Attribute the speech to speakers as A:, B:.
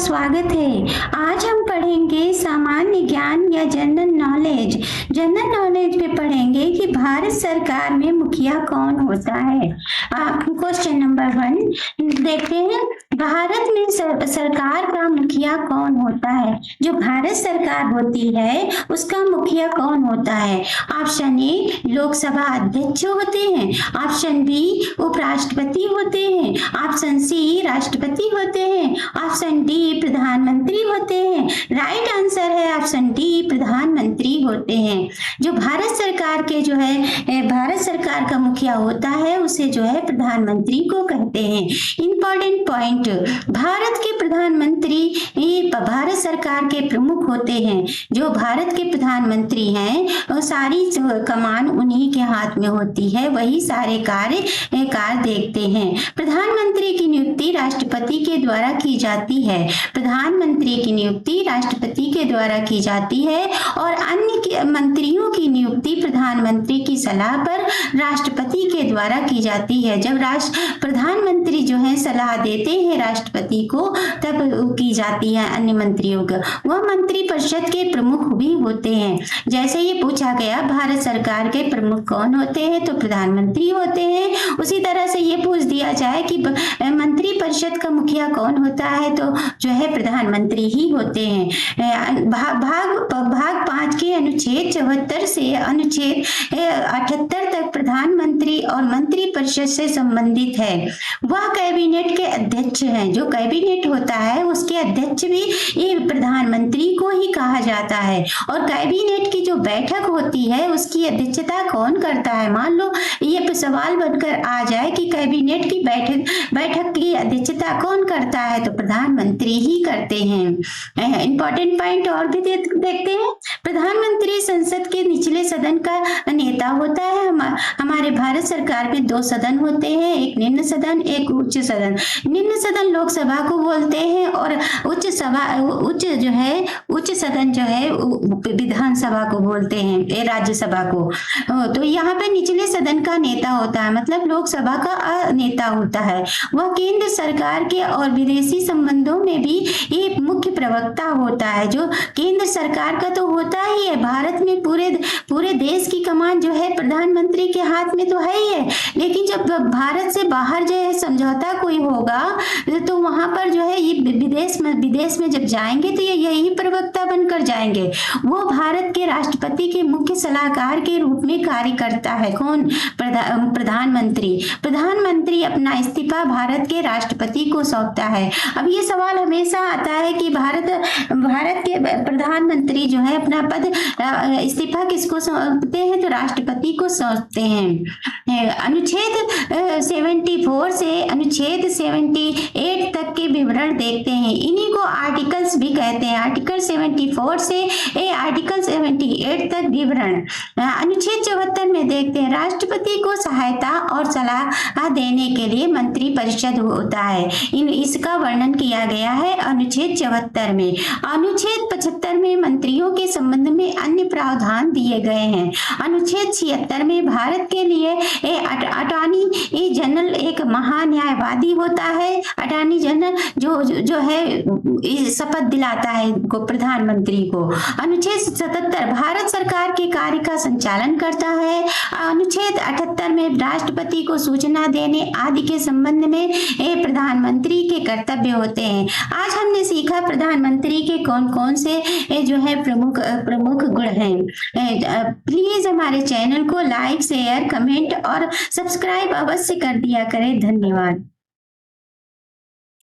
A: स्वागत है। आज हम पढ़ेंगे सामान्य ज्ञान या जनरल नॉलेज। जनरल नॉलेज में पढ़ेंगे कि भारत सरकार में मुखिया कौन होता है। क्वेश्चन नंबर 1 देखते हैं, भारत में सरकार का मुखिया कौन होता है। जो भारत सरकार होती है उसका मुखिया कौन होता है। ऑप्शन ए लोकसभा अध्यक्ष होते हैं, ऑप्शन बी उपराष्ट्रपति होते हैं, ऑप्शन सी राष्ट्रपति होते हैं, ऑप्शन डी प्रधानमंत्री होते हैं। राइट आंसर है ऑप्शन डी प्रधानमंत्री होते हैं। जो भारत सरकार के जो है भारत सरकार का मुखिया होता है उसे जो है प्रधानमंत्री को कहते हैं। इंपॉर्टेंट पॉइंट, भारत के प्रधानमंत्री भारत सरकार के प्रमुख होते हैं। जो भारत के प्रधानमंत्री हैं वो सारी कमान उन्हीं के हाथ में होती है, वही सारे कार्य देखते हैं। प्रधानमंत्री की नियुक्ति राष्ट्रपति के द्वारा की जाती है। प्रधानमंत्री की नियुक्ति राष्ट्रपति के द्वारा की जाती है और अन्य मंत्रियों की नियुक्ति प्रधानमंत्री की सलाह पर राष्ट्रपति के द्वारा की जाती है। जब प्रधानमंत्री जो है सलाह देते हैं राष्ट्रपति को तब की जाती है अन्य मंत्रियों को। वह मंत्री परिषद के प्रमुख भी होते हैं। जैसे ये पूछा गया भारत सरकार के प्रमुख कौन होते हैं तो प्रधानमंत्री होते हैं। उसी तरह से ये पूछ दिया जाए कि मंत्री परिषद का मुखिया कौन होता है तो जो है प्रधानमंत्री ही होते हैं। भाग 5 के अनुच्छेद 74 से अनुच्छेद 78 तक प्रधानमंत्री और मंत्री परिषद से संबंधित है। वह कैबिनेट के अध्यक्ष हैं। जो कैबिनेट होता है उसके अध्यक्ष भी ये प्रधानमंत्री को ही कहा जाता है। और कैबिनेट की जो बैठक होती है उसकी अध्यक्षता कौन करता है। मान लो ये सवाल बनकर आ जाए कि कैबिनेट की बैठक की अध्यक्षता कौन करता है तो प्रधानमंत्री ही करते हैं। इंपॉर्टेंट पॉइंट और भी देखते हैं। प्रधानमंत्री संसद के निचले सदन का नेता होता है। हमारे भारत सरकार में 2 सदन होते हैं, एक निम्न सदन एक उच्च सदन। निम्न सदन लोकसभा को बोलते हैं और उच्च सदन जो है विधानसभा को बोलते हैं, राज्यसभा को। तो यहाँ पे निचले सदन का नेता होता है, मतलब लोकसभा का नेता होता है। वह केंद्र सरकार के और विदेशी संबंधों में भी एक मुख्य प्रवक्ता होता है। जो केंद्र सरकार का तो होता ही है, भारत में पूरे देश की कमान जो है प्रधानमंत्री के हाथ में तो है ही है, लेकिन जब भारत से बाहर जो है समझौता कोई होगा तो वहां पर जो है ये विदेश में जब जाएंगे तो ये यही प्रवक्ता बनकर जाएंगे। वो भारत के राष्ट्रपति के मुख्य सलाहकार के रूप में कार्य करता है। कौन? प्रधानमंत्री अपना इस्तीफा भारत के राष्ट्रपति को सौंपता है। अब ये सवाल हमेशा आता है कि भारत के प्रधानमंत्री जो है अपना पद इस्तीफा किसको सौंपते हैं तो राष्ट्रपति को सौंपते हैं। अनुच्छेद 74 से अनुच्छेद 78 तक के विवरण देखते हैं। इन्हीं को आर्टिकल्स भी कहते हैं। आर्टिकल 74 से आर्टिकल 78 तक विवरण। अनुच्छेद 74 में देखते हैं, राष्ट्रपति को सहायता और सलाह देने के लिए मंत्री परिषद होता है। इसका वर्णन किया गया है अनुच्छेद 74 में। अनुच्छेद 75 में मंत्रियों के संबंध में अन्य प्रावधान दिए गए हैं। अनुच्छेद 76 में भारत के लिए अटॉर्नी जनरल एक महान्यायवादी होता है। अटॉर्नी जनरल जो है शपथ दिलाता है प्रधानमंत्री को। अनुच्छेद 77 भारत सरकार के कार्य का संचालन करता है। अनुच्छेद 78 में राष्ट्रपति को सूचना देने आदि के संबंध में प्रधानमंत्री के कर्तव्य होते हैं। आज हमने सीखा प्रधानमंत्री के कौन कौन से जो है प्रमुख गुण हैं। प्लीज हमारे चैनल को लाइक शेयर कमेंट और सब्सक्राइब अवश्य कर दिया करें। धन्यवाद।